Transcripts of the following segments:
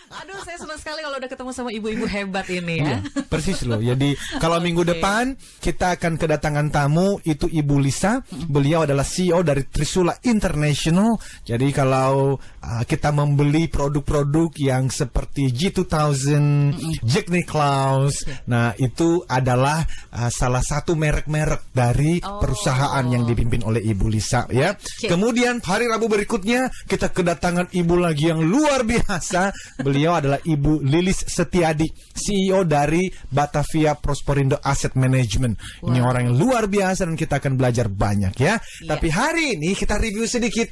Aduh, saya senang sekali kalau udah ketemu sama ibu-ibu hebat ini ya. Persis loh. Jadi kalau minggu depan kita akan kedatangan tamu, itu Ibu Lisa. Beliau adalah CEO dari Trisula International. Jadi kalau kita membeli produk-produk yang seperti G2000, Jack Nicklaus, nah itu adalah salah satu merek-merek dari perusahaan yang dipimpin oleh Ibu Lisa ya. Kemudian hari Rabu berikutnya kita kedatangan ibu lagi yang luar biasa. Beliau adalah Ibu Lilis Setiadi, CEO dari Batavia Prosperindo Asset Management. Ini orang yang luar biasa dan kita akan belajar banyak ya. Tapi hari ini kita review sedikit.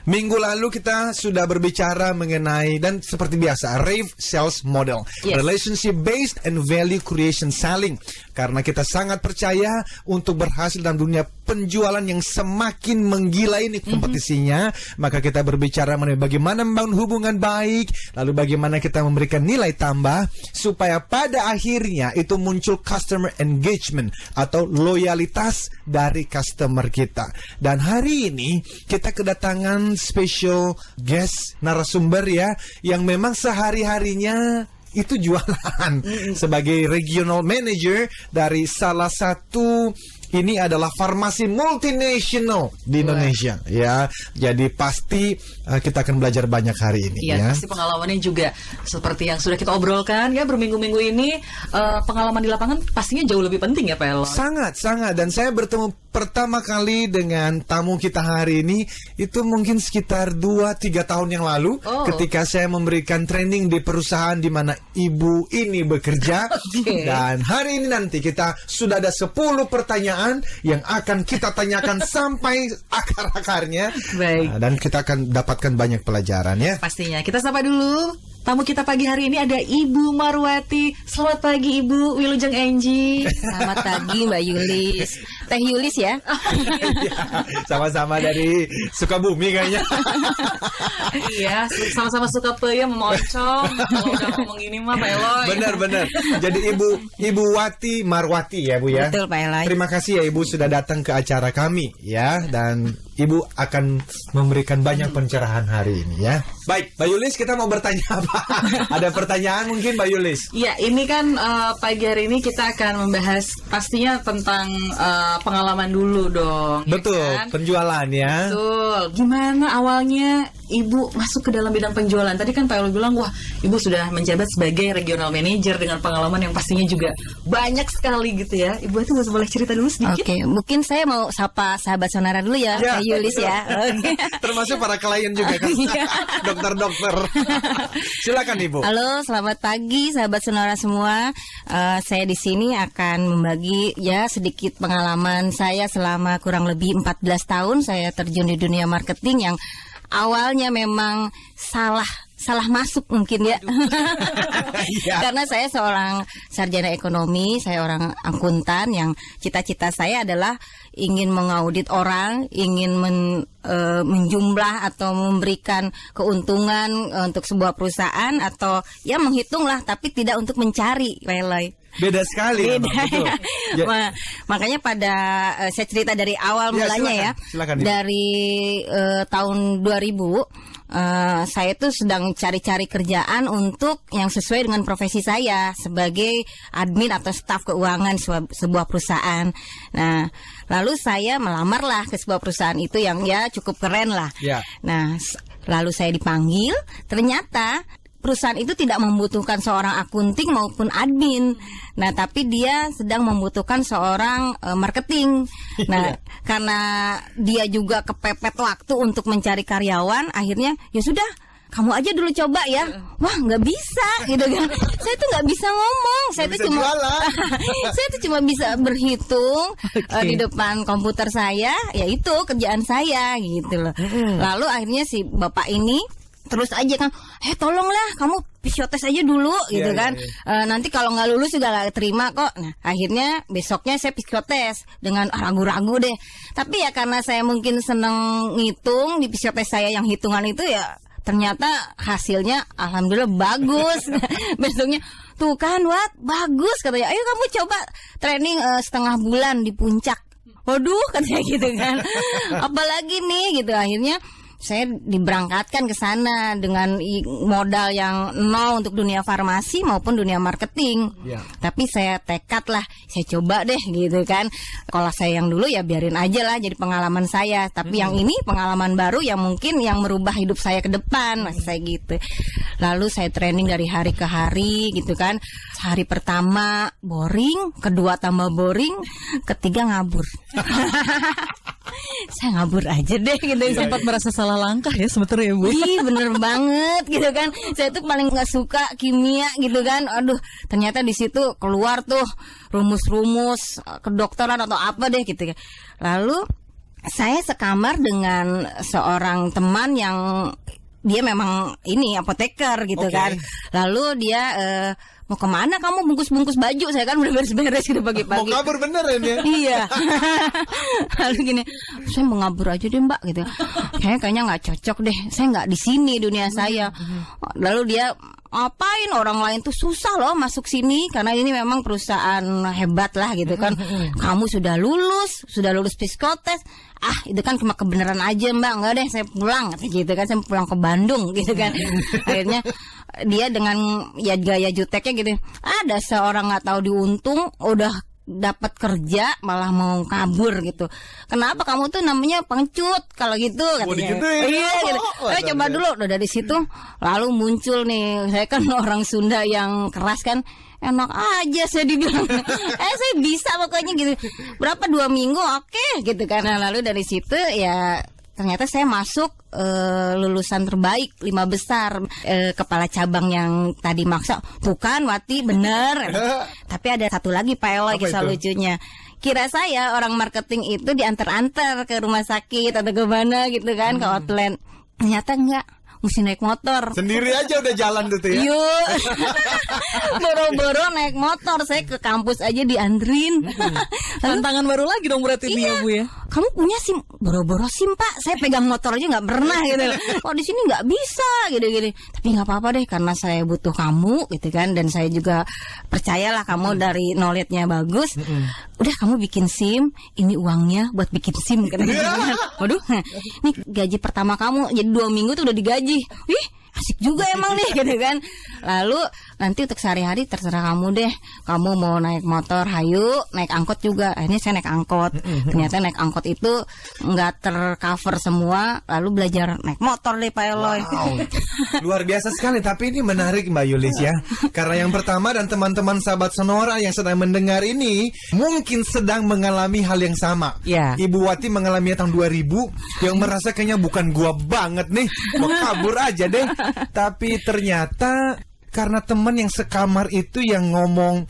Minggu lalu kita sudah berbicara mengenai, dan seperti biasa, Rave Sales Model, Relationship Based and Value Creation Selling. Karena kita sangat percaya untuk berhasil dalam dunia penjualan yang semakin menggila ini kompetisinya, maka kita berbicara mengenai bagaimana membangun hubungan baik, lalu bagaimana kita memberikan nilai tambah supaya pada akhirnya itu muncul customer engagement atau loyalitas dari customer kita. Dan hari ini kita kedatangan special guest narasumber ya, yang memang sehari-harinya itu jualan sebagai regional manager dari salah satu, ini adalah farmasi multinasional di Indonesia ya. Jadi pasti kita akan belajar banyak hari ini ya. Pasti pengalamannya juga seperti yang sudah kita obrolkan ya berminggu-minggu ini. Pengalaman di lapangan pastinya jauh lebih penting ya Pak Eloy. Sangat. Dan saya bertemu pertama kali dengan tamu kita hari ini itu mungkin sekitar 2-3 tahun yang lalu, ketika saya memberikan training di perusahaan di mana ibu ini bekerja. Dan hari ini nanti kita sudah ada 10 pertanyaan yang akan kita tanyakan sampai akar-akarnya. Baik. Dan kita akan dapatkan banyak pelajaran ya. Pastinya. Kita sapa dulu tamu kita pagi hari ini, ada Ibu Marwati. Selamat pagi Ibu, Wilujeng Enji. Selamat pagi Mbak Yulis. Teh Yulis ya. Sama-sama dari Sukabumi kayaknya. Iya, sama-sama suka peyem memoncong. Kalau udah ngomong ini mah Pak Eloy. Benar. Jadi Ibu Wati Marwati ya Bu ya. Betul Pak Eloy. Terima kasih ya Ibu sudah datang ke acara kami ya, dan Ibu akan memberikan banyak pencerahan hari ini ya. Baik, Mbak Yulis, kita mau bertanya apa? Ada pertanyaan mungkin Mbak Yulis? Iya, ini kan pagi hari ini kita akan membahas pastinya tentang pengalaman dulu dong. Betul, ya kan? Penjualan ya. Betul. Gimana awalnya Ibu masuk ke dalam bidang penjualan? Tadi kan Pak Eloy bilang, wah Ibu sudah menjabat sebagai regional manager dengan pengalaman yang pastinya juga banyak sekali gitu ya. Ibu itu boleh cerita dulu sedikit? Oke, mungkin saya mau sapa sahabat Sonara dulu ya, Mbak Yulis ya. Termasuk para klien juga kan. Dokter-dokter. Silakan Ibu. Halo, selamat pagi sahabat Sonora semua. Saya di sini akan membagi ya sedikit pengalaman saya selama kurang lebih 14 tahun saya terjun di dunia marketing yang awalnya memang salah masuk mungkin ya. Karena saya seorang sarjana ekonomi, saya orang akuntan yang cita-cita saya adalah ingin mengaudit orang, ingin menjumlah atau memberikan keuntungan untuk sebuah perusahaan, atau ya menghitung lah, tapi tidak untuk mencari, Relay. Beda sekali. Beda. Makanya pada saya cerita dari awal mulanya silakan, dari tahun 2000 saya tuh sedang cari-cari kerjaan untuk yang sesuai dengan profesi saya sebagai admin atau staf keuangan sebuah perusahaan. Nah, lalu saya melamarlah ke sebuah perusahaan itu yang ya cukup keren lah. Nah, lalu saya dipanggil, ternyata perusahaan itu tidak membutuhkan seorang akunting maupun admin. Nah, tapi dia sedang membutuhkan seorang marketing. Nah, karena dia juga kepepet waktu untuk mencari karyawan, akhirnya ya sudah, kamu aja dulu coba ya. Wah, nggak bisa gitu kan. Saya tuh nggak bisa ngomong. Saya tuh cuma bisa berhitung di depan komputer saya. Ya itu kerjaan saya gitu loh. Lalu akhirnya si bapak ini terus aja kan, tolonglah kamu psikiates aja dulu gitu kan. Nanti kalau nggak lulus juga nggak terima kok. Nah, akhirnya besoknya saya psikiates dengan ragu-ragu deh. Tapi ya karena saya mungkin seneng ngitung, di psikiates saya yang hitungan itu ya ternyata hasilnya alhamdulillah bagus. Besoknya tuh kan Wat, bagus katanya. Ayo kamu coba training setengah bulan di puncak. Waduh katanya gitu kan. Apalagi nih gitu. Akhirnya saya diberangkatkan ke sana dengan modal yang nol untuk dunia farmasi maupun dunia marketing. Tapi saya tekad lah, saya coba deh gitu kan. Kalau saya yang dulu ya biarin aja lah jadi pengalaman saya. Tapi yang ini pengalaman baru yang mungkin yang merubah hidup saya ke depan, maksud saya gitu. Lalu saya training dari hari ke hari gitu kan. Hari pertama boring, kedua tambah boring, ketiga ngabur. Saya ngabur aja deh gitu. Sempat merasa salah langkah ya sebetulnya Bu. Ih bener banget gitu kan. Saya tuh paling gak suka kimia gitu kan. Aduh ternyata di situ keluar tuh rumus-rumus kedokteran atau apa deh gitu. Lalu saya sekamar dengan seorang teman yang dia memang ini apoteker gitu kan. Lalu dia mau kemana kamu bungkus-bungkus baju? Saya kan udah beres-beres gitu pagi-pagi. Mau kabur beneran ya? Iya. Lalu gini, saya mau ngabur aja deh Mbak gitu. Kayaknya nggak cocok deh. Saya nggak di sini dunia saya. Lalu dia apain orang lain tuh susah loh masuk sini karena ini memang perusahaan hebat lah gitu kan. Kamu sudah lulus psikotes. Itu kan cuma kebenaran aja Mbak. Enggak deh saya pulang gitu kan. Saya pulang ke Bandung gitu kan. Akhirnya dia dengan ya gaya juteknya gitu. Ada seorang nggak tahu diuntung udah dapat kerja malah mau kabur gitu. Kenapa kamu tuh namanya pengecut kalau gitu katanya. Iya gitu. Coba dulu. Udah dari situ lalu muncul nih. Saya kan orang Sunda yang keras kan. Enak aja saya dibilang. Saya bisa pokoknya gitu. Berapa 2 minggu oke gitu kan. Lalu dari situ ya ternyata saya masuk lulusan terbaik 5 besar. Kepala cabang yang tadi maksa bukan Wati bener. Tapi ada satu lagi Pak Eloy kisah lucunya. Kira saya orang marketing itu diantar-antar ke rumah sakit atau ke mana gitu kan, ke outlet. Ternyata enggak, mesti naik motor. Sendiri aja udah jalan gitu ya. Yuk. Boro-boro naik motor. Saya ke kampus aja diantrin. Tantangan baru lagi dong berarti ini ya Bu ya. Kamu punya SIM? Boro-boro SIM Pak. Saya pegang motor aja nggak pernah gitu. Oh di sini nggak bisa gitu-gitu. Tapi nggak apa-apa deh karena saya butuh kamu gitu kan. Dan saya juga percayalah kamu dari knowledge-nya bagus. Udah kamu bikin SIM. Ini uangnya buat bikin SIM kan. Waduh, ini gaji pertama kamu. Jadi 2 minggu tuh udah digaji. Wih, asik juga emang nih gitu kan. Lalu nanti untuk sehari-hari terserah kamu deh. Kamu mau naik motor, hayu, naik angkot juga. Akhirnya saya naik angkot. Ternyata naik angkot itu nggak tercover semua. Lalu belajar naik motor deh Pak Eloy. Luar biasa sekali. Tapi ini menarik Mbak Yulis ya. Karena yang pertama dan teman-teman sahabat Sonora yang sedang mendengar ini mungkin sedang mengalami hal yang sama. Ibu Wati mengalami tahun 2000 yang merasa kayaknya bukan gua banget nih, mau kabur aja deh. Tapi ternyata karena teman yang sekamar itu yang ngomong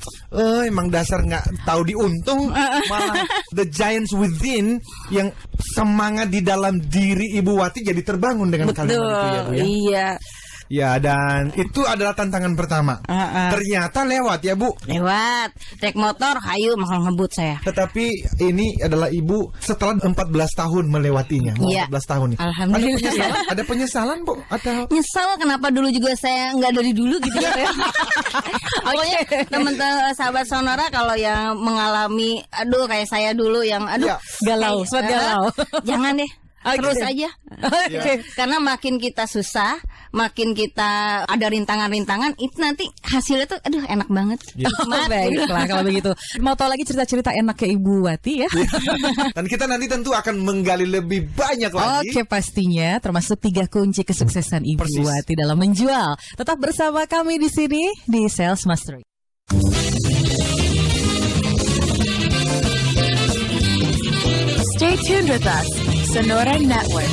emang dasar nggak tahu diuntung, malah the giants within yang semangat di dalam diri Ibu Wati jadi terbangun dengan kalimat itu ya Bu ya. Iya. Ya dan itu adalah tantangan pertama. Ternyata lewat ya Bu. Lewat. Naik motor, hayu mahal ngebut saya. Tetapi ini adalah Ibu setelah 14 tahun melewatinya. 14 tahun nih. Alhamdulillah. Ada penyesalan Bu? Atau nyesal kenapa dulu juga saya nggak dari dulu gitu ya. Pokoknya teman-teman sahabat Sonora kalau yang mengalami kayak saya dulu yang galau, galau. Jangan deh. Terus aja. Karena makin kita susah, makin kita ada rintangan-rintangan, itu nanti hasilnya tuh enak banget. Baiklah kalau begitu. Mau tahu lagi cerita-cerita enak ke Ibu Wati ya. Dan kita nanti tentu akan menggali lebih banyak lagi. Oke, pastinya termasuk 3 kunci kesuksesan Ibu Wati dalam menjual. Tetap bersama kami di sini di Sales Mastery. Stay tuned with us, Sonora Network.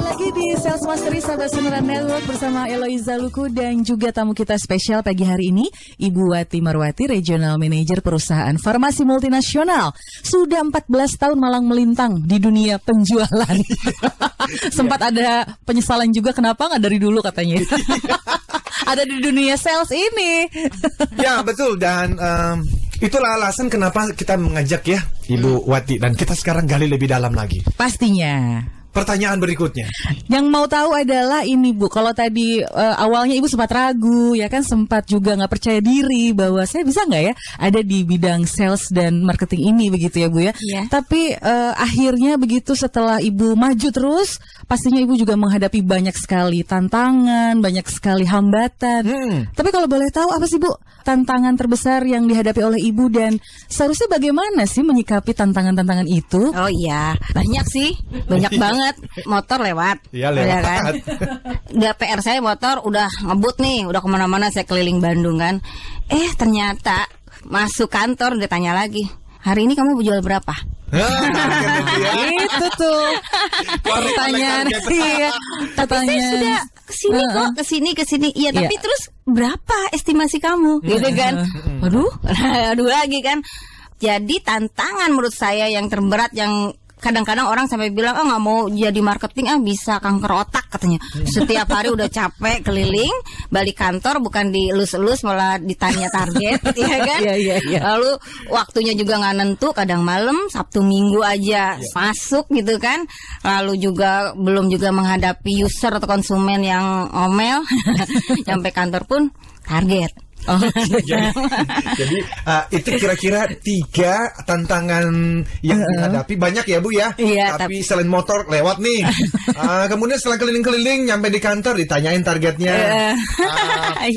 Lagi di Sales Mastery sahabat Sonora Network bersama Eloiza Luku dan juga tamu kita spesial pagi hari ini, Ibu Wati Marwati, Regional Manager Perusahaan Farmasi Multinasional. Sudah 14 tahun malang melintang di dunia penjualan. Sempat ada penyesalan juga kenapa nggak dari dulu katanya. Ada di dunia sales ini. Ya betul dan itulah alasan kenapa kita mengajak ya Ibu Wati dan kita sekarang gali lebih dalam lagi. Pastinya. pertanyaan berikutnya. Yang mau tahu adalah ini Bu, kalau tadi awalnya Ibu sempat ragu ya kan, sempat juga nggak percaya diri bahwa saya bisa nggak ya ada di bidang sales dan marketing ini begitu ya Bu ya. Iya. Tapi akhirnya begitu setelah Ibu maju terus, pastinya Ibu juga menghadapi banyak sekali tantangan, banyak sekali hambatan. Tapi kalau boleh tahu apa sih Bu tantangan terbesar yang dihadapi oleh Ibu dan seharusnya bagaimana sih menyikapi tantangan-tantangan itu? Oh iya, banyak sih, banyak banget. Motor lewat, Iya, lewat. ya kan? Udah PR saya motor, udah ngebut nih, udah kemana-mana saya keliling Bandung kan. Ternyata masuk kantor, dia tanya lagi, hari ini kamu jual berapa? Itu tuh pertanyaan. Iya, Tapi saya sudah kesini kok, kesini. Iya, tapi terus berapa estimasi kamu? Gitu kan? Aduh lagi kan. Jadi tantangan menurut saya yang terberat, yang kadang-kadang orang sampai bilang, nggak mau jadi marketing, bisa kanker otak katanya. Setiap hari udah capek keliling, balik kantor bukan dielus-elus malah ditanya target, ya kan? Iya. Lalu waktunya juga nggak nentu, kadang malam, Sabtu Minggu aja masuk gitu kan. Lalu juga belum juga menghadapi user atau konsumen yang ngomel, sampai kantor pun target. Jadi itu kira-kira 3 tantangan yang dihadapi. Banyak ya Bu ya. Iya, tapi selain motor lewat nih, kemudian setelah keliling-keliling nyampe di kantor ditanyain targetnya.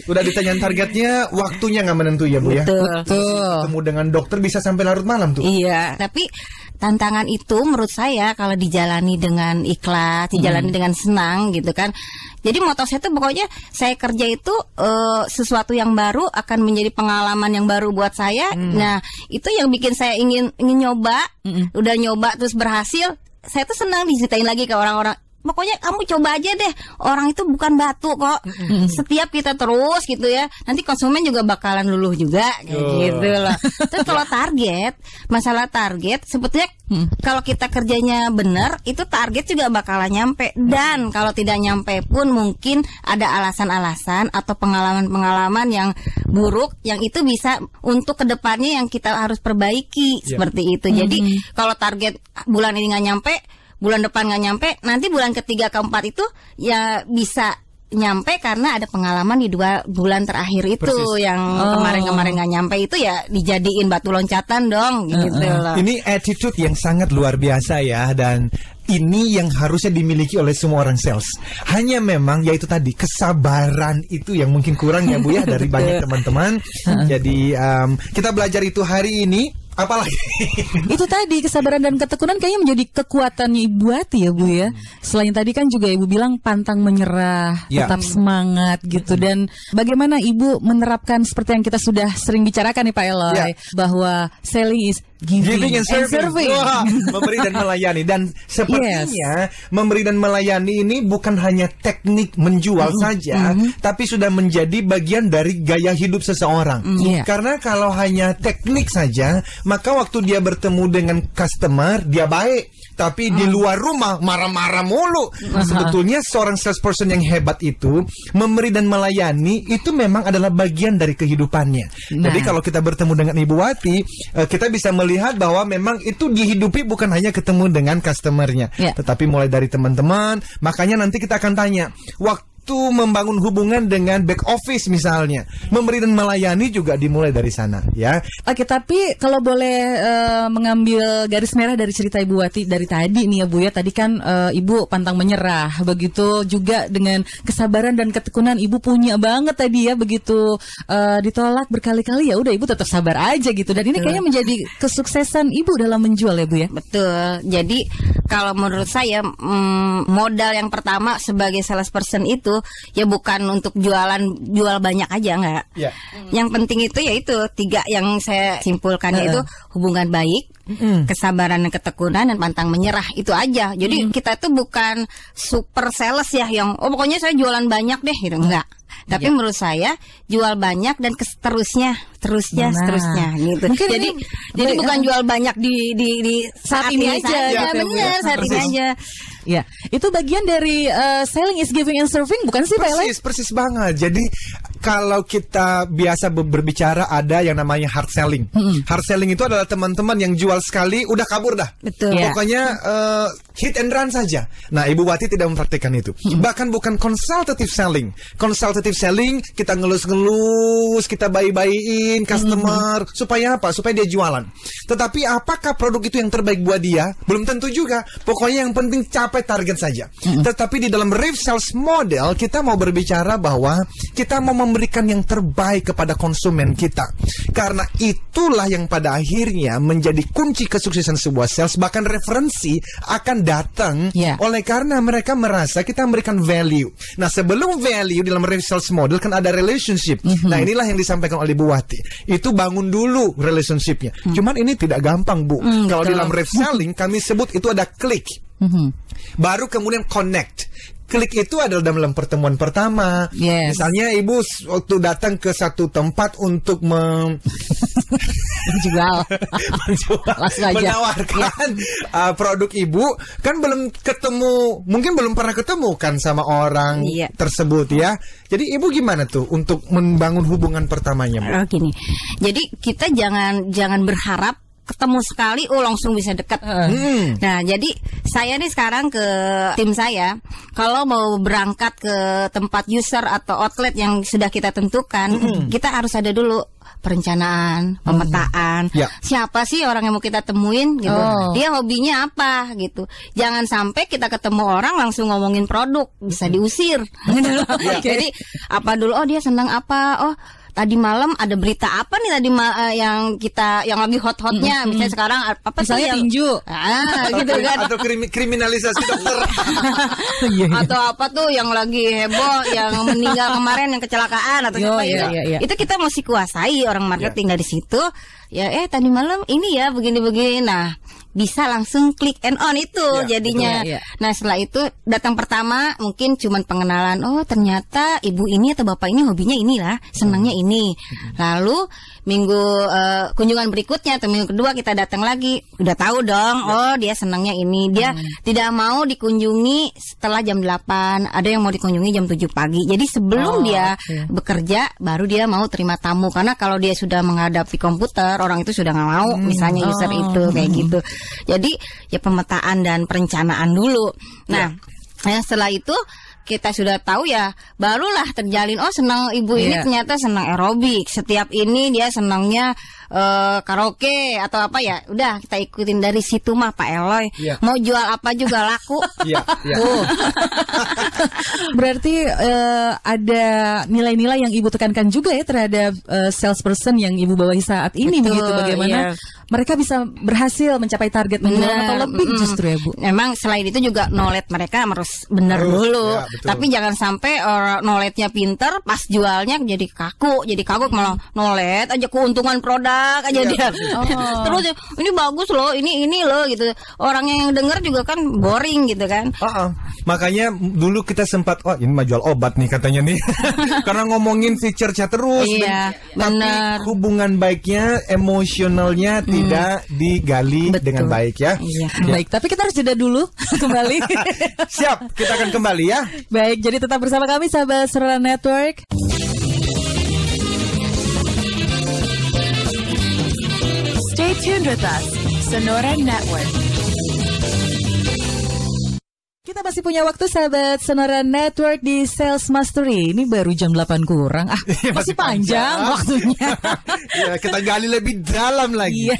Udah ditanyain targetnya, waktunya nggak menentu ya Bu ya. Betul. Ketemu dengan dokter bisa sampai larut malam tuh. Iya, tapi tantangan itu menurut saya kalau dijalani dengan ikhlas, dijalani dengan senang gitu kan. Jadi moto saya tuh pokoknya saya kerja itu sesuatu yang baru akan menjadi pengalaman yang baru buat saya. Nah, itu yang bikin saya ingin nyoba. Udah nyoba terus berhasil, saya tuh senang diceritain lagi ke orang-orang. Pokoknya kamu coba aja deh, orang itu bukan batu kok. Setiap kita terus gitu ya, nanti konsumen juga bakalan luluh juga kayak gitu loh. Terus kalau masalah target sebetulnya kalau kita kerjanya benar, itu target juga bakalan nyampe. Dan kalau tidak nyampe pun mungkin ada alasan-alasan atau pengalaman-pengalaman yang buruk yang itu bisa untuk kedepannya yang kita harus perbaiki seperti itu. Jadi kalau target bulan ini nggak nyampe, bulan depan nggak nyampe, nanti bulan ketiga keempat itu ya bisa nyampe karena ada pengalaman di 2 bulan terakhir itu. Persis. Yang kemarin-kemarin nggak nyampe itu ya dijadiin batu loncatan dong gitu loh. Ini attitude yang sangat luar biasa ya, dan ini yang harusnya dimiliki oleh semua orang sales. Hanya memang yaitu tadi kesabaran itu yang mungkin kurang ya Bu ya dari banyak teman-teman. Jadi kita belajar itu hari ini. Apalagi itu tadi kesabaran dan ketekunan kayaknya menjadi kekuatannya Ibu Wati ya Bu ya. Selain tadi kan juga Ibu bilang pantang menyerah, tetap semangat gitu. Dan bagaimana Ibu menerapkan seperti yang kita sudah sering bicarakan nih Pak Eloy, bahwa selling is giving and serving. Wah, memberi dan melayani. Dan sepertinya memberi dan melayani ini bukan hanya teknik menjual saja, tapi sudah menjadi bagian dari gaya hidup seseorang. Karena kalau hanya teknik saja, maka waktu dia bertemu dengan customer, dia baik. Tapi di luar rumah marah-marah mulu. Sebetulnya seorang salesperson yang hebat itu memberi dan melayani itu memang adalah bagian dari kehidupannya. Jadi kalau kita bertemu dengan Ibu Wati, kita bisa melihat bahwa memang itu dihidupi bukan hanya ketemu dengan customernya, tetapi mulai dari teman-teman. Makanya nanti kita akan tanya, waktu membangun hubungan dengan back office misalnya, memberi dan melayani juga dimulai dari sana ya. Oke, tapi kalau boleh mengambil garis merah dari cerita Ibu Wati dari tadi nih ya Bu ya, tadi kan Ibu pantang menyerah, begitu juga dengan kesabaran dan ketekunan Ibu punya banget tadi ya, begitu ditolak berkali-kali ya udah Ibu tetap sabar aja gitu. Dan ini kayaknya menjadi kesuksesan Ibu dalam menjual ya Bu ya. Betul. Jadi kalau menurut saya modal yang pertama sebagai salesperson itu ya bukan untuk jual banyak aja, enggak. Yang penting itu yaitu 3 yang saya simpulkan, yaitu hubungan baik, kesabaran dan ketekunan, dan pantang menyerah. Itu aja. Jadi kita itu bukan super sales ya yang pokoknya saya jualan banyak deh gitu, enggak. Tapi menurut saya jual banyak dan seterusnya seterusnya gitu. Mungkin jadi bukan jual banyak di saat ini aja. Ya, benar, saat ini aja. Ya, itu bagian dari selling is giving and serving, bukan sih, Pak Eloy? Persis banget. Jadi kalau kita biasa berbicara ada yang namanya hard selling. Hard selling itu adalah teman-teman yang jual sekali udah kabur dah. Betul. Pokoknya hit and run saja. Nah, Ibu Wati tidak mempraktikkan itu. Bahkan bukan consultative selling. Consultative selling kita ngelus-ngelus, kita bayi-bayiin customer supaya apa? Supaya dia jualan. Tetapi apakah produk itu yang terbaik buat dia? Belum tentu juga. Pokoknya yang penting capai target saja. Tetapi di dalam rev sales model kita mau berbicara bahwa kita mau memberikan yang terbaik kepada konsumen kita. Karena itulah yang pada akhirnya menjadi kunci kesuksesan sebuah sales. Bahkan referensi akan datang oleh karena mereka merasa kita memberikan value. Nah, sebelum value dalam rev sales model kan ada relationship. Nah, inilah yang disampaikan oleh Bu Wati. Itu bangun dulu relationshipnya. Cuman ini tidak gampang, Bu. Kalau dalam rev selling kami sebut itu ada klik. Baru kemudian connect. Klik itu adalah dalam pertemuan pertama. Misalnya Ibu waktu datang ke satu tempat untuk menjual, menawarkan produk Ibu, kan belum ketemu, mungkin belum pernah ketemu kan sama orang tersebut ya. Jadi Ibu gimana tuh untuk membangun hubungan pertamanya, Bu? Gini. Jadi kita jangan berharap ketemu sekali langsung bisa dekat. Nah, jadi saya nih sekarang ke tim saya, kalau mau berangkat ke tempat user atau outlet yang sudah kita tentukan, kita harus ada dulu perencanaan, pemetaan. Siapa sih orang yang mau kita temuin gitu. Dia hobinya apa gitu. Jangan sampai kita ketemu orang langsung ngomongin produk, bisa diusir. Jadi apa dulu, dia senang apa? Tadi malam ada berita apa nih tadi yang lagi hot-hotnya, misalnya sekarang apa misalnya tinju, gitu kan, atau kriminalisasi dokter, atau apa tuh yang lagi heboh, yang meninggal kemarin, yang kecelakaan atau apa itu kita mesti kuasai orang marketing dari situ. Tadi malam ini ya begini-begini. Nah, bisa langsung klik and on itu jadinya. Nah, setelah itu datang pertama mungkin cuman pengenalan. Ternyata ibu ini atau bapak ini hobinya inilah, senangnya ini. Lalu minggu kunjungan berikutnya atau minggu kedua kita datang lagi, udah tahu dong. Dia senangnya ini. Dia tidak mau dikunjungi setelah jam 8. Ada yang mau dikunjungi jam 7 pagi. Jadi sebelum dia bekerja baru dia mau terima tamu. Karena kalau dia sudah menghadapi komputer, orang itu sudah nggak mau. Misalnya user itu kayak gitu. Jadi ya pemetaan dan perencanaan dulu. Nah, setelah itu kita sudah tahu ya, barulah terjalin. Senang ibu ini ternyata senang aerobik. Setiap ini dia senangnya karaoke atau apa ya. Udah kita ikutin dari situ mah Pak Eloy. Mau jual apa juga laku. Berarti ada nilai-nilai yang ibu tekankan juga ya terhadap salesperson yang ibu bawahi saat ini. Betul, begitu bagaimana mereka bisa berhasil mencapai target penjualan atau lebih justru ya Bu. Memang selain itu juga knowledge mereka harus benar dulu. Tapi jangan sampai knowledge-nya pinter, pas jualnya jadi kaku malah knowledge aja keuntungan produk aja dia. Terus ini bagus loh, ini loh gitu. Orang yang denger juga kan boring gitu kan. Makanya dulu kita sempat ini mah jual obat nih katanya nih. Karena ngomongin feature-nya terus. Tapi hubungan baiknya, emosionalnya tidak digali dengan baik ya. Baik, tapi kita harus jeda dulu kembali. Siap, kita akan kembali ya. Baik, jadi tetap bersama kami sahabat Sonora Network. Stay tuned with us, Sonora Network. Kita masih punya waktu sahabat Sonora Network di Sales Mastery. Ini baru jam 8 kurang. Masih panjang waktunya. Kita gali lebih dalam lagi.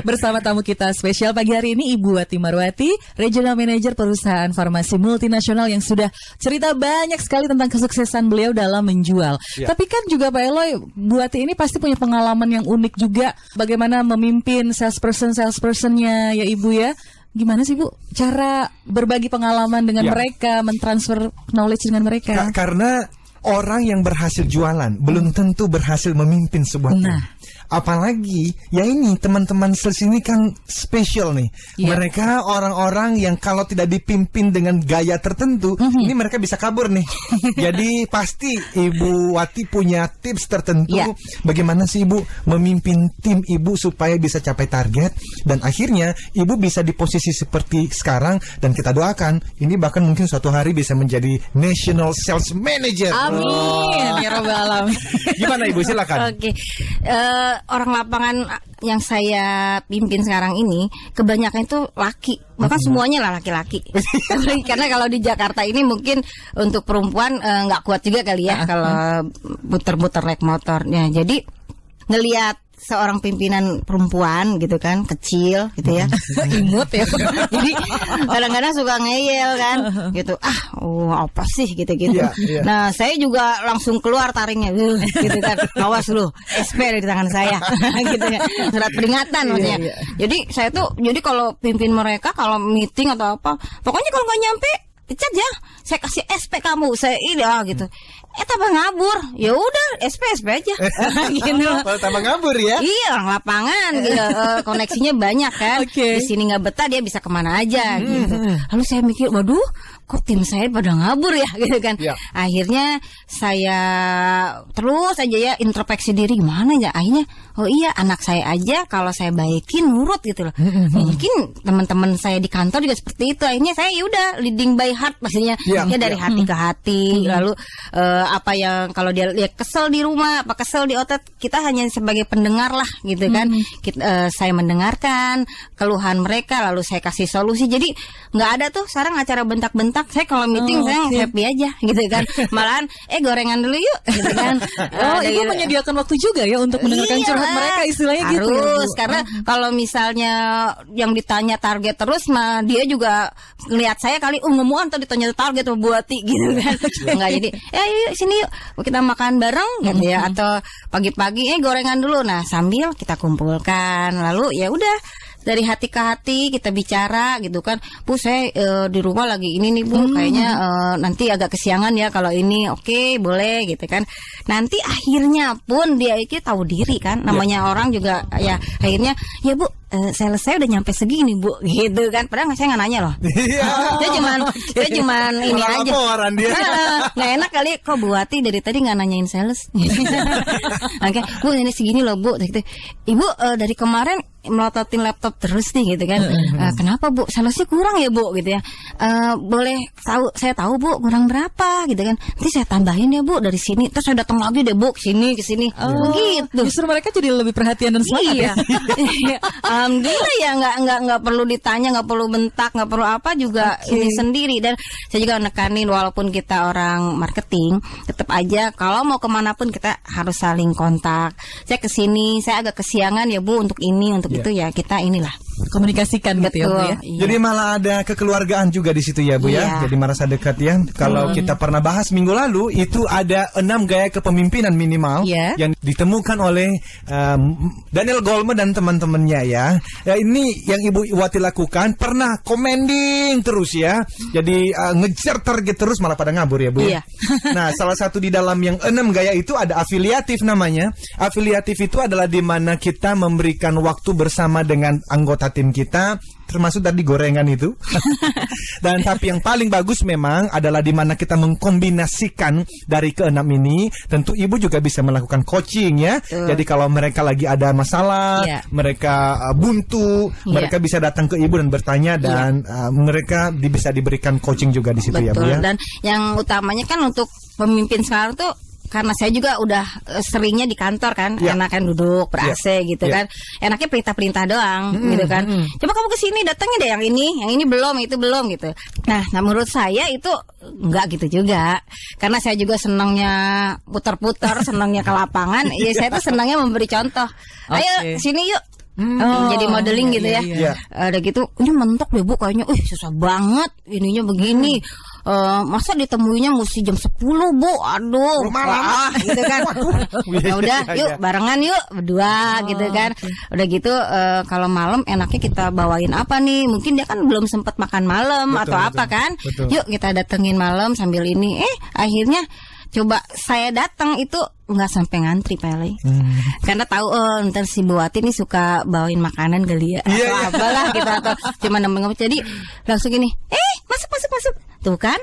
Bersama tamu kita spesial pagi hari ini Ibu Wati Marwati, Regional Manager perusahaan farmasi multinasional yang sudah cerita banyak sekali tentang kesuksesan beliau dalam menjual. Tapi kan juga Pak Eloy, Bu Wati ini pasti punya pengalaman yang unik juga bagaimana memimpin salespersonnya ya Ibu ya. Gimana sih Bu cara berbagi pengalaman dengan mereka, mentransfer knowledge dengan mereka? Karena orang yang berhasil jualan belum tentu berhasil memimpin sebuah tim. Apalagi ya ini teman-teman sales ini kan spesial nih. Mereka orang-orang yang kalau tidak dipimpin dengan gaya tertentu, ini mereka bisa kabur nih. Jadi pasti Ibu Wati punya tips tertentu bagaimana sih Ibu memimpin tim Ibu supaya bisa capai target dan akhirnya Ibu bisa di posisi seperti sekarang dan kita doakan ini bahkan mungkin suatu hari bisa menjadi National Sales Manager. Amin ya rabbal alamin. Gimana Ibu, silakan. Oke. Orang lapangan yang saya pimpin sekarang ini kebanyakan itu laki, bahkan semuanya lah laki-laki. Karena kalau di Jakarta ini mungkin untuk perempuan nggak kuat juga kali ya kalau muter-muter naik motor. Ya, jadi ngelihat seorang pimpinan perempuan gitu kan, kecil gitu ya, imut ya. Jadi kadang-kadang suka ngeyel kan, gitu. Apa sih gitu-gitu. Nah, saya juga langsung keluar taringnya, gitu kan. Awas lu, SP di tangan saya, gitu ya. Surat peringatan maksudnya. Jadi saya tuh, jadi kalau pimpin mereka, kalau meeting atau apa, pokoknya kalau nggak nyampe, pecat ya. Saya kasih SP kamu, saya ini gitu. Tambah ngabur, ya udah SP aja, gitu. Tambah ngabur ya? Iya, orang lapangan, gitu. Koneksinya banyak kan. Di sini nggak betah dia bisa kemana aja, gitu. Lalu saya mikir, waduh, kok tim saya pada ngabur ya, gitu kan. Akhirnya saya terus aja ya introspeksi diri gimana ya. Akhirnya, oh iya anak saya aja kalau saya baikin nurut gitu loh. Mungkin teman-teman saya di kantor juga seperti itu. Akhirnya saya yaudah leading by heart, maksudnya ya dari hati ke hati. Lalu apa yang kalau dia kesel di rumah, apa kesel di otot, kita hanya sebagai pendengar lah gitu kan. Saya mendengarkan keluhan mereka, lalu saya kasih solusi. Jadi nggak ada tuh sekarang acara bentak-bentak. Saya kalau meeting saya happy aja gitu kan. Malahan gorengan dulu yuk gitu kan. Ibu menyediakan waktu juga ya untuk mendengarkan curhat mereka, istilahnya gitu. Harus, karena kalau misalnya yang ditanya target terus mah dia juga ngelihat saya kali ngomong atau ditanya target sama Buati gitu kan. Enggak, jadi yuk sini yuk kita makan bareng gitu ya, atau pagi-pagi gorengan dulu. Nah, sambil kita kumpulkan, lalu ya udah dari hati ke hati kita bicara gitu kan. Bu, saya di rumah lagi ini nih Bu, kayaknya nanti agak kesiangan ya kalau ini. Oke, boleh gitu kan. Nanti akhirnya pun dia itu tahu diri kan, namanya orang juga ya. Akhirnya ya Bu, saya udah nyampe segini Bu, gitu kan. Padahal saya nggak nanya loh. Saya cuman ini aja. Laporan dia. Nggak enak kali, kok Bu Wati dari tadi nggak nanyain sales. Oke, Bu ini segini loh Bu. Gitu. Ibu dari kemarin melototin laptop terus nih gitu kan. Kenapa Bu? Salesnya kurang ya Bu gitu ya. Boleh tahu, saya tahu Bu kurang berapa gitu kan. Nanti saya tambahin ya Bu dari sini. Terus saya datang lagi deh Bu ke sini gitu. Justru mereka jadi lebih perhatian dan semangat ya. Alhamdulillah ya, nggak perlu ditanya, nggak perlu bentak, nggak perlu apa juga ini sendiri. Dan saya juga nekanin walaupun kita orang marketing, tetap aja kalau mau kemanapun kita harus saling kontak. Saya kesini, saya agak kesiangan ya Bu untuk ini, untuk itu ya kita inilah komunikasikan gitu ya Bu ya. Jadi malah ada kekeluargaan juga di situ ya Bu ya. Jadi merasa dekat ya. Kalau kita pernah bahas minggu lalu itu ada 6 gaya kepemimpinan minimal yang ditemukan oleh Daniel Goleman dan teman-temannya ya. Ini yang Ibu Wati lakukan, pernah commanding terus ya. Jadi ngejar target terus malah pada ngabur ya Bu ya. Nah, salah satu di dalam yang 6 gaya itu ada afiliatif namanya. Afiliatif itu adalah di mana kita memberikan waktu bersama dengan anggota tim kita, termasuk tadi gorengan itu. Dan tapi yang paling bagus memang adalah di mana kita mengkombinasikan dari ke-6 ini. Tentu Ibu juga bisa melakukan coaching ya. Jadi kalau mereka lagi ada masalah, mereka buntu, mereka bisa datang ke Ibu dan bertanya dan mereka bisa diberikan coaching juga di situ. Ya Bu ya. Dan yang utamanya kan untuk pemimpin sekarang tuh, karena saya juga udah seringnya di kantor kan, enakan duduk ber-AC gitu kan, enaknya perintah-perintah doang gitu kan. Coba kamu kesini datangnya deh yang ini belum, itu belum gitu. Nah, menurut saya itu enggak gitu juga, karena saya juga senangnya putar-putar, senangnya ke lapangan. Ya saya tuh senangnya memberi contoh. Ayo sini yuk. Jadi modeling gitu ya. Ada gitu, ini mentok deh Bu kayaknya. Susah banget ininya begini. Masa ditemuinya mesti jam 10 Bu. Aduh, gitu kan. Ya udah, yuk barengan yuk berdua gitu kan. Udah gitu kalau malam enaknya kita bawain apa nih? Mungkin dia kan belum sempat makan malam atau apa kan. Yuk kita datengin malam sambil ini. Akhirnya coba saya datang itu nggak sampai ngantri Pele. Karena tahu ntar si Bu Wati nih suka bawain makanan kali ya atau apalah gitu, atau cuma nemenin. Jadi langsung gini, masuk. Tuh kan,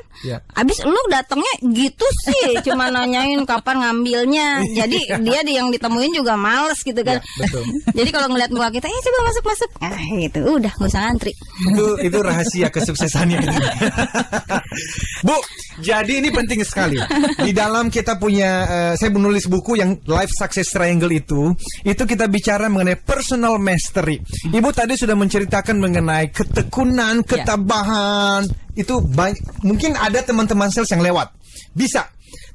abis lu datangnya gitu sih, cuma nanyain kapan ngambilnya. Jadi dia yang ditemuin juga males gitu kan. Betul. Jadi kalau ngeliat muka kita, coba masuk. Nah gitu, udah gak usah ngantri. Itu rahasia kesuksesannya. Bu, jadi ini penting sekali. Di dalam kita punya, saya menulis buku yang Life Success Triangle itu kita bicara mengenai personal mastery. Ibu tadi sudah menceritakan mengenai ketekunan, ketabahan. Itu banyak, mungkin ada teman-teman sales yang lewat, bisa.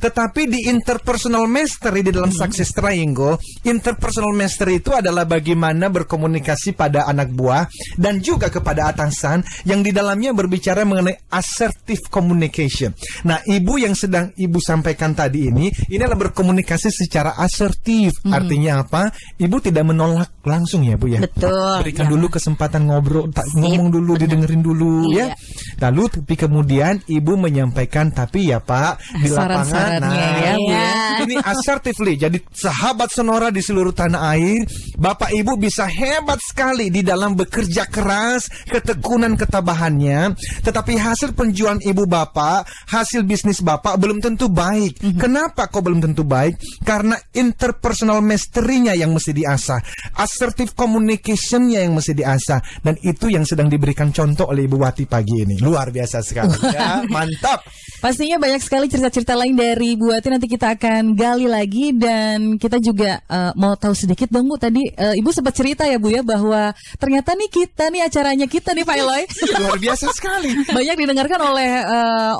Tetapi di interpersonal mastery, di dalam success triangle, interpersonal mastery itu adalah bagaimana berkomunikasi pada anak buah dan juga kepada atasan, yang di dalamnya berbicara mengenai assertive communication. Nah, ibu yang sedang ibu sampaikan tadi ini adalah berkomunikasi secara asertif. Artinya apa? Ibu tidak menolak langsung ya, Bu ya. Betul. Berikan dulu kesempatan ngobrol, ngomong dulu, didengerin dulu ya. Lalu tapi kemudian ibu menyampaikan, tapi ya Pak, di lapangan. Nah, ini assertively. Jadi sahabat Sonora di seluruh tanah air, Bapak Ibu bisa hebat sekali di dalam bekerja keras, ketekunan ketabahannya, tetapi hasil penjualan Ibu Bapak, hasil bisnis Bapak belum tentu baik. Kenapa kok belum tentu baik? Karena interpersonal mastery-nya yang mesti diasah, assertive communication-nya yang mesti diasah, dan itu yang sedang diberikan contoh oleh Ibu Wati pagi ini. Luar biasa sekali ya, mantap. Pastinya banyak sekali cerita-cerita lain dari Bu Wati, nanti kita akan gali lagi. Dan kita juga mau tahu sedikit dong Bu, tadi Ibu sempat cerita ya Bu ya, bahwa ternyata nih acaranya kita nih Pak Eloy luar biasa sekali, banyak didengarkan oleh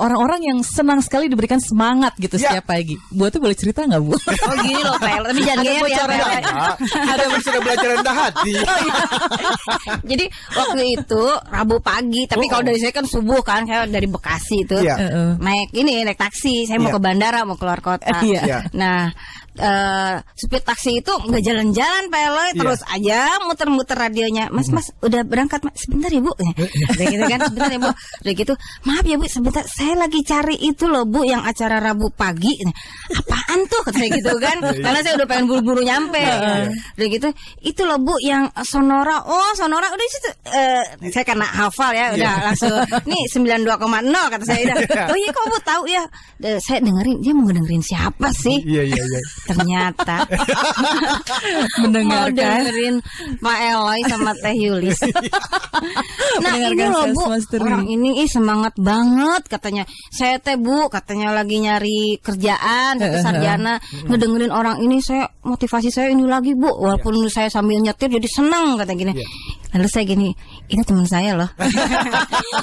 orang-orang yang senang sekali diberikan semangat gitu setiap pagi. Bu Wati boleh cerita nggak Bu? Oh gini loh Pak Eloy, tapi jangan GR ya. Ada yang sudah belajar rendah hati. Jadi waktu itu Rabu pagi, tapi kalau dari saya kan subuh kan, saya dari Bekasi itu naik taksi, saya mau ke bandara, mau keluar kota. Nah, supir taksi itu nggak jalan-jalan Pak Eloy, terus aja muter-muter radionya. Mas udah berangkat Mas? Sebentar ya Bu. Udah gitu kan, sebentar ya Bu. Udah gitu, maaf ya Bu, sebentar, saya lagi cari itu loh Bu, yang acara Rabu pagi. Apaan tuh? Kata saya gitu kan, karena saya udah pengen buru-buru nyampe. Udah gitu, itu loh Bu yang Sonora. Oh Sonora, udah situ. Saya karena hafal ya, udah langsung. Nih 92,0 kata saya udah. Oh iya kok Bu tahu ya? Saya dengerin, dia mau dengerin siapa sih? Iya. Ternyata mendengarkan, mau dengerin Pak Eloy sama Teh Yulis. Nah ini loh Bu, orang ini semangat banget katanya. Saya teh Bu, katanya lagi nyari kerjaan, sarjana, ngedengerin orang ini, saya motivasi saya ini lagi Bu. Walaupun saya sambil nyetir jadi senang kata gini. Lalu saya gini, ini teman saya loh.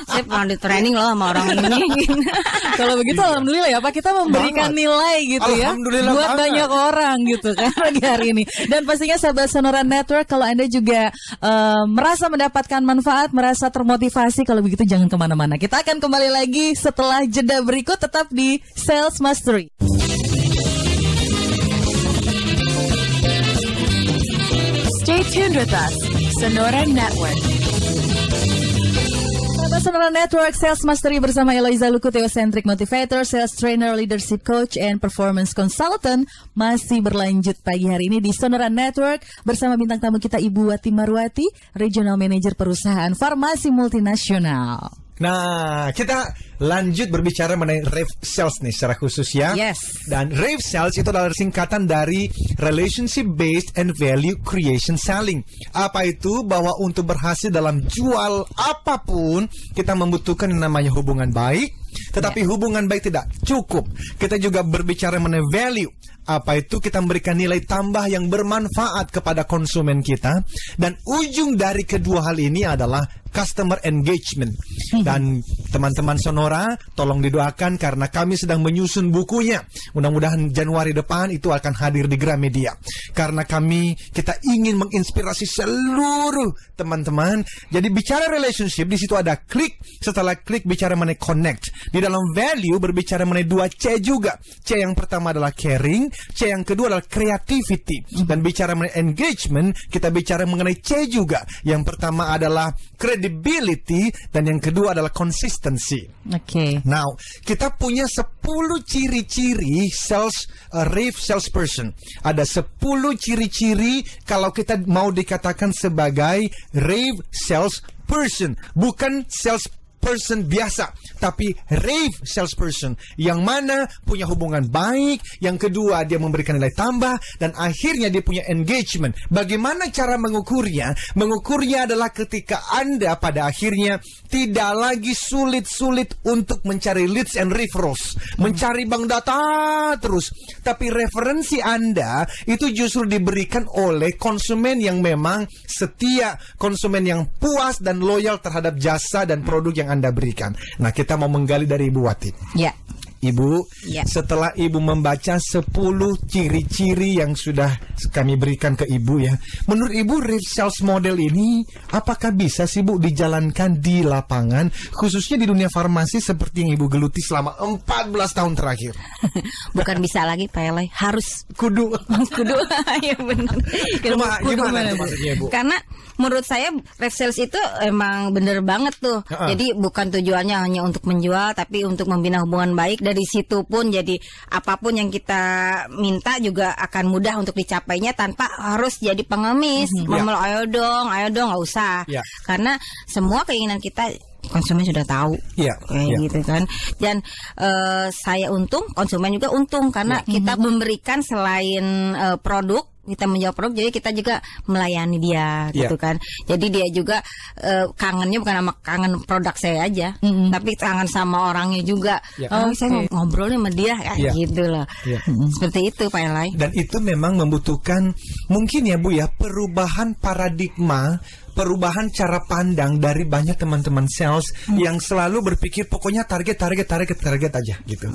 Saya pernah di training loh sama orang ini. Kalau begitu alhamdulillah ya Pak, kita memberikan nilai gitu ya buat banyak orang gitu kan pagi hari ini. Dan pastinya sahabat Sonora Network, kalau Anda juga merasa mendapatkan manfaat, merasa termotivasi, kalau begitu jangan kemana-mana. Kita akan kembali lagi setelah jeda berikut, tetap di Sales Mastery. Stay tuned with us, Sonora Network. Sonora Network Sales Mastery bersama Eloiza Luku, Theocentric Motivator, Sales Trainer, Leadership Coach, and Performance Consultant masih berlanjut pagi hari ini di Sonora Network bersama bintang tamu kita Ibu Wati Marwati, Regional Manager Perusahaan Farmasi Multinasional. Nah, kita lanjut berbicara mengenai Rave Sales nih secara khusus ya. Yes. Dan Rave Sales itu adalah singkatan dari Relationship Based and Value Creation Selling. Apa itu? Bahwa untuk berhasil dalam jual apapun, kita membutuhkan yang namanya hubungan baik. Tetapi hubungan baik tidak cukup. Kita juga berbicara mengenai value. Apa itu? Kita memberikan nilai tambah yang bermanfaat kepada konsumen kita. Dan ujung dari kedua hal ini adalah customer engagement. Dan teman-teman Sonora, tolong didoakan karena kami sedang menyusun bukunya. Mudah-mudahan Januari depan itu akan hadir di Gramedia. Karena kita ingin menginspirasi seluruh teman-teman. Jadi bicara relationship, di situ ada klik. Setelah klik bicara mengenai connect. Di dalam value berbicara mengenai 2C juga. C yang pertama adalah caring, C yang kedua adalah creativity. Dan bicara mengenai engagement, kita bicara mengenai C juga. Yang pertama adalah credibility dan yang kedua adalah consistency. Oke. Now, kita punya 10 ciri-ciri rave salesperson. Ada 10 ciri-ciri kalau kita mau dikatakan sebagai rave salesperson, bukan salesperson biasa, tapi rave salesperson yang mana punya hubungan baik, yang kedua dia memberikan nilai tambah, dan akhirnya dia punya engagement. Bagaimana cara mengukurnya? Mengukurnya adalah ketika Anda pada akhirnya tidak lagi sulit-sulit untuk mencari leads and referrals, mencari bank data terus, tapi referensi Anda itu justru diberikan oleh konsumen yang memang setia, konsumen yang puas dan loyal terhadap jasa dan produk yang Anda berikan. Nah, kita mau menggali dari Ibu Wati. Ya. Ibu, Ya. setelah Ibu membaca 10 ciri-ciri yang sudah kami berikan ke Ibu ya, menurut Ibu rave sales model ini apakah bisa sih Bu dijalankan di lapangan, khususnya di dunia farmasi seperti yang Ibu geluti selama 14 tahun terakhir? Bukan bisa lagi Pak Eloy, harus Kudu. ya benar. Gimana itu maksudnya Bu? Karena menurut saya rave sales itu emang bener banget tuh. Jadi bukan tujuannya hanya untuk menjual, tapi untuk membina hubungan baik. Dari situ pun jadi apapun yang kita minta juga akan mudah untuk dicapainya tanpa harus jadi pengemis. Ngomel ayo dong nggak usah. Karena semua keinginan kita konsumen sudah tahu, kayak gitu kan. Dan saya untung, konsumen juga untung karena kita memberikan selain produk, kita menjual produk, jadi kita juga melayani dia, gitu kan. Jadi dia juga kangennya bukan sama kangen produk saya aja, tapi kangen sama orangnya juga. Saya ngobrolnya sama dia, gitu loh. Seperti itu Pak Eloy. Dan itu memang membutuhkan mungkin ya Bu ya, perubahan paradigma, perubahan cara pandang dari banyak teman-teman sales yang selalu berpikir pokoknya target aja gitu.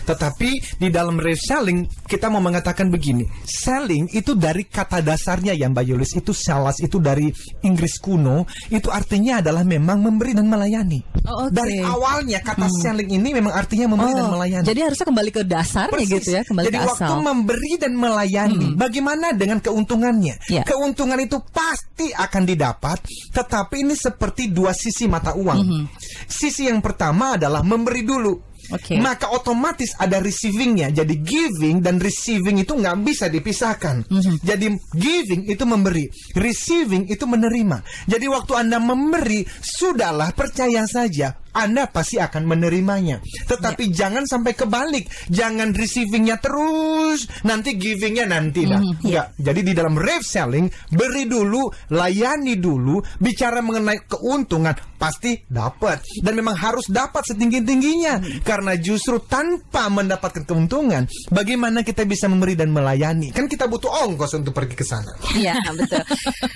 Tetapi di dalam rave selling kita mau mengatakan begini, selling itu dari kata dasarnya ya Mbak Yulis, itu sales itu dari Inggris kuno, itu artinya adalah memang memberi dan melayani. Dari awalnya kata selling ini memang artinya memberi dan melayani. Jadi harusnya kembali ke dasarnya. Persis. Gitu ya, kembali jadi ke asal. Waktu memberi dan melayani, bagaimana dengan keuntungannya? Keuntungan itu pasti akan didapat, tetapi ini seperti dua sisi mata uang. Sisi yang pertama adalah memberi dulu. Maka otomatis ada receivingnya. Jadi giving dan receiving itu nggak bisa dipisahkan. Jadi giving itu memberi, receiving itu menerima. Jadi waktu Anda memberi, sudahlah percaya saja, Anda pasti akan menerimanya. Tetapi jangan sampai kebalik. Jangan receivingnya terus, nanti givingnya nanti dah. Enggak. Jadi di dalam rave selling, beri dulu, layani dulu, bicara mengenai keuntungan, pasti dapat. Dan memang harus dapat setinggi-tingginya. Karena justru tanpa mendapatkan keuntungan, bagaimana kita bisa memberi dan melayani? Kan kita butuh ongkos untuk pergi ke sana. Iya, betul.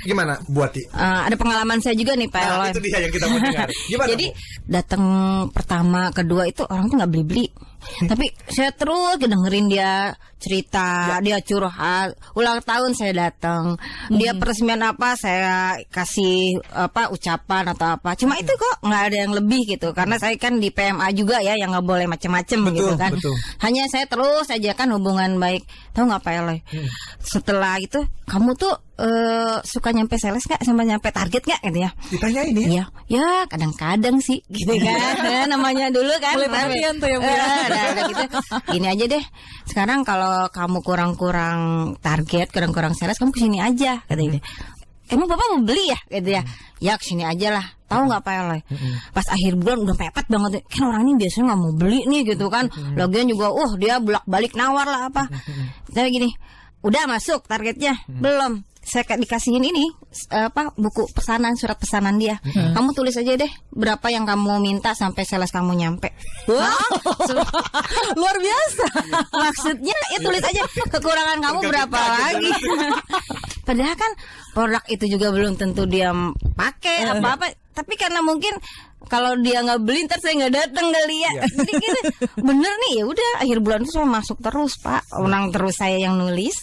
Gimana, Buati? Ada pengalaman saya juga nih Pak Eloy. Itu dia yang kita mau dengar. Gimana, Jadi datang pertama, kedua itu orang tuh nggak beli-beli. Tapi saya terus dengerin dia cerita, dia curhat. Ulang tahun saya datang, dia peresmian apa saya kasih ucapan atau apa. Cuma itu kok nggak ada yang lebih gitu. Karena saya kan di PMA juga ya, yang nggak boleh macem-macem gitu kan. Hanya saya terus aja kan hubungan baik. Tahu nggak Pak Eloy? Setelah itu kamu tuh suka nyampe sales nggak, sampai nyampe target nggak gitu ya? Ditanyain ya? Ya kadang-kadang sih gitu kan. Namanya dulu kan. Mulai perhatian tuh ya Bu ya. Gitu. Gini aja deh, sekarang kalau kamu kurang-kurang target, kurang-kurang sales, kamu kesini aja katanya. Emang Bapak mau beli ya gitu ya? Ya kesini aja lah. Tahu nggak Pak Eloy? Pas akhir bulan udah pepet banget. Kan orang ini biasanya nggak mau beli nih gitu kan. Lagian juga dia bolak-balik nawar lah apa. Tapi gini, udah masuk targetnya? Belum. Saya dikasihin ini buku pesanan, surat pesanan dia. Kamu tulis aja deh berapa yang kamu minta sampai sales kamu nyampe. Luar biasa. Maksudnya ya tulis aja kekurangan kamu berapa lagi. Padahal kan produk itu juga belum tentu dia pakai apa-apa. tapi karena mungkin kalau dia nggak beli ntar saya nggak datang kali ya. Jadi gini, bener nih, ya udah akhir bulan itu saya masuk terus Pak, unang terus saya yang nulis.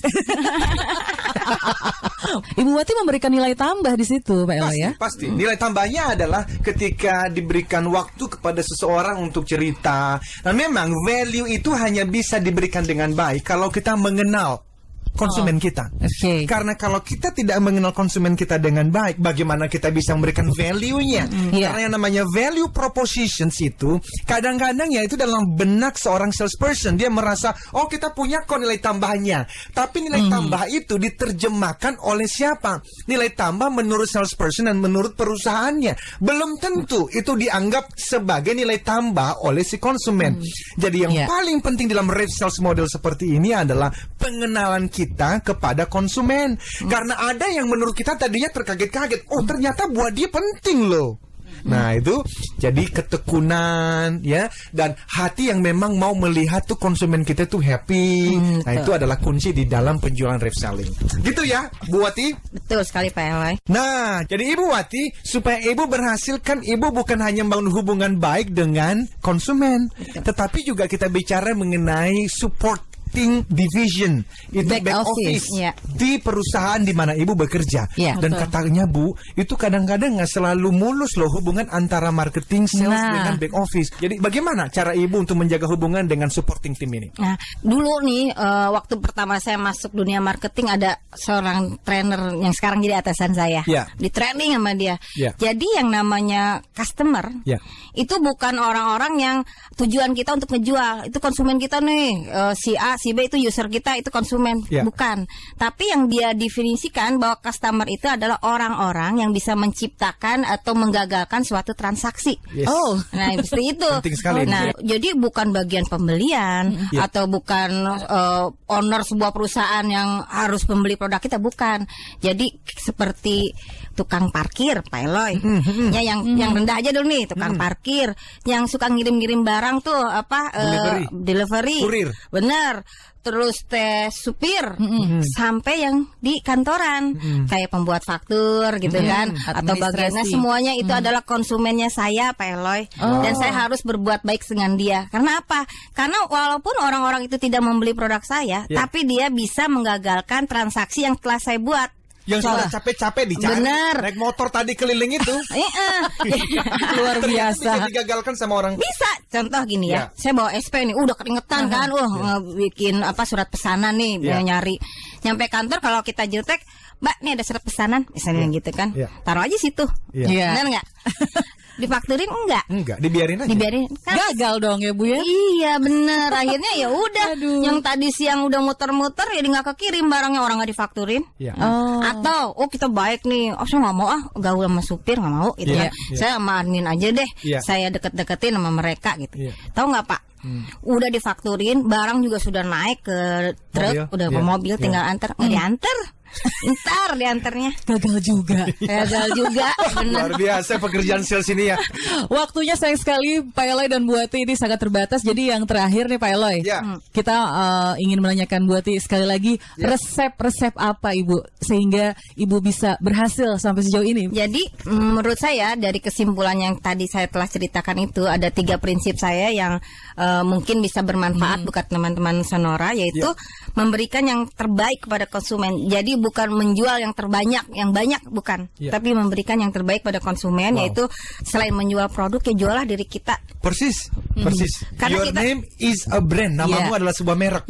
Ibu Wati memberikan nilai tambah di situ, Pak Eloy ya. Pasti. Nilai tambahnya adalah ketika diberikan waktu kepada seseorang untuk cerita. Nah, memang value itu hanya bisa diberikan dengan baik kalau kita mengenal konsumen kita. Oke. Karena kalau kita tidak mengenal konsumen kita dengan baik, bagaimana kita bisa memberikan value-nya? Karena yang namanya value propositions itu kadang-kadang ya itu dalam benak seorang salesperson, dia merasa oh kita punya kok nilai tambahnya. Tapi nilai tambah itu diterjemahkan oleh siapa? Nilai tambah menurut salesperson dan menurut perusahaannya. Belum tentu itu dianggap sebagai nilai tambah oleh si konsumen. Jadi yang paling penting dalam rave sales model seperti ini adalah pengenalan kita kepada konsumen. Karena ada yang menurut kita tadinya terkaget-kaget, oh ternyata buat dia penting loh. Nah itu jadi ketekunan ya, dan hati yang memang mau melihat tuh konsumen kita tuh happy. Nah itu adalah kunci di dalam penjualan rave selling. Gitu ya Bu Wati? Betul sekali Pak Eloy. Nah jadi Ibu Wati, supaya Ibu berhasil kan Ibu bukan hanya membangun hubungan baik dengan konsumen, tetapi juga kita bicara mengenai support division itu back office di perusahaan di mana Ibu bekerja. Dan katanya Bu, itu kadang-kadang nggak selalu mulus loh hubungan antara marketing, sales dengan back office. Jadi bagaimana cara Ibu untuk menjaga hubungan dengan supporting team ini? Nah, dulu nih waktu pertama saya masuk dunia marketing, ada seorang trainer yang sekarang jadi atasan saya. Di training sama dia. Jadi yang namanya customer itu bukan orang-orang yang tujuan kita untuk ngejual. Itu konsumen kita nih, si A, si B itu user kita, itu konsumen, bukan. Tapi yang dia definisikan bahwa customer itu adalah orang-orang yang bisa menciptakan atau menggagalkan suatu transaksi. Nah, seperti itu. Penting sekali. Nah, jadi bukan bagian pembelian atau bukan owner sebuah perusahaan yang harus membeli produk kita, bukan. Jadi seperti tukang parkir, Pak Eloy. Ya yang rendah aja dulu nih, tukang parkir yang suka ngirim-ngirim barang tuh apa delivery. Kurir. Bener. Terus supir sampai yang di kantoran kayak pembuat faktur gitu kan, atau bagiannya semuanya itu adalah konsumennya saya Pak Eloy. Dan saya harus berbuat baik dengan dia. Karena apa? Karena walaupun orang-orang itu tidak membeli produk saya, tapi dia bisa menggagalkan transaksi yang telah saya buat. Yang sudah capek-capek dicari. Bener. Naik motor tadi keliling itu. Luar biasa. Bisa digagalkan sama orang. Bisa. Contoh gini ya. Saya bawa SP nih, udah keringetan kan. Bikin apa surat pesanan nih, nyari. Nyampe kantor kalau kita jutek, Mbak, nih ada surat pesanan, misalnya gitu kan. Taruh aja situ. Benar nggak? Difakturin enggak, dibiarin aja. Dibiarin. Kan gagal dong ya Bu ya. Iya bener. Akhirnya ya udah. Yang tadi siang udah muter-muter jadi nggak kekirim barangnya, orang nggak difakturin. Atau kita baik nih, saya nggak mau gaul sama supir, nggak mau gitu kan. Saya sama admin aja deh. Saya deket-deketin sama mereka gitu. Tahu nggak Pak? Udah difakturin, barang juga sudah naik ke truk, udah ke mobil, tinggal antar, nggak diantar. Ntar diantarnya gagal juga. Luar biasa pekerjaan sales ini ya. Waktunya sayang sekali Pak Eloy dan Bu Wati ini sangat terbatas. Jadi yang terakhir nih Pak Eloy, kita ingin menanyakan Bu Wati sekali lagi, resep apa Ibu sehingga Ibu bisa berhasil sampai sejauh ini? Jadi menurut saya dari kesimpulan yang tadi saya telah ceritakan itu ada 3 prinsip saya yang mungkin bisa bermanfaat buat teman-teman Sonora, yaitu memberikan yang terbaik kepada konsumen. Jadi bukan menjual yang terbanyak, yang banyak bukan, tapi memberikan yang terbaik pada konsumen, yaitu selain menjual produk ya jualah diri kita. Persis. Karena Your name is a brand, namamu adalah sebuah merek.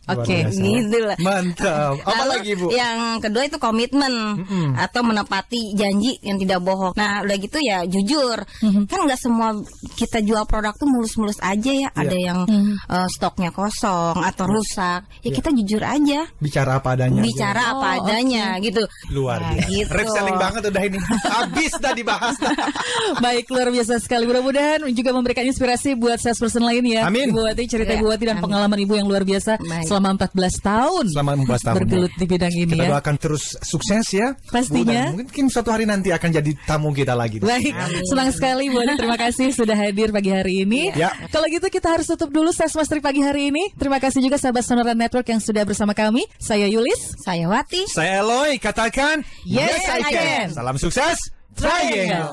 Oke, gitu lah. Mantap. Apa lagi Bu? Yang kedua itu komitmen atau menepati janji yang tidak bohong. Nah, udah gitu ya jujur. Kan nggak semua kita jual produk tuh mulus-mulus aja ya. Ada yang stoknya kosong atau rusak. Ya kita jujur aja. Bicara apa adanya. Apa adanya gitu. Luar biasa. Gitu. Rave selling banget udah ini. Habis dah dibahas. Baik, luar biasa sekali. Mudah-mudahan juga memberikan inspirasi buat salesperson lain ya. Amin. Ibu Wati, cerita Ibu Wati dan pengalaman Ibu yang luar biasa. Selama 14 tahun. Bergelut di bidang ini kita ya. doakan terus sukses ya. Pastinya. Mungkin suatu hari nanti akan jadi tamu kita lagi. Baik, senang sekali Bu Wati. Terima kasih sudah hadir pagi hari ini. Kalau gitu kita harus tutup dulu Sales Mastery pagi hari ini. Terima kasih juga sahabat Sonora Network yang sudah bersama kami. Saya Yulis. Saya Wati. Saya Eloy. Katakan Yes, I can. Salam sukses. Triangle.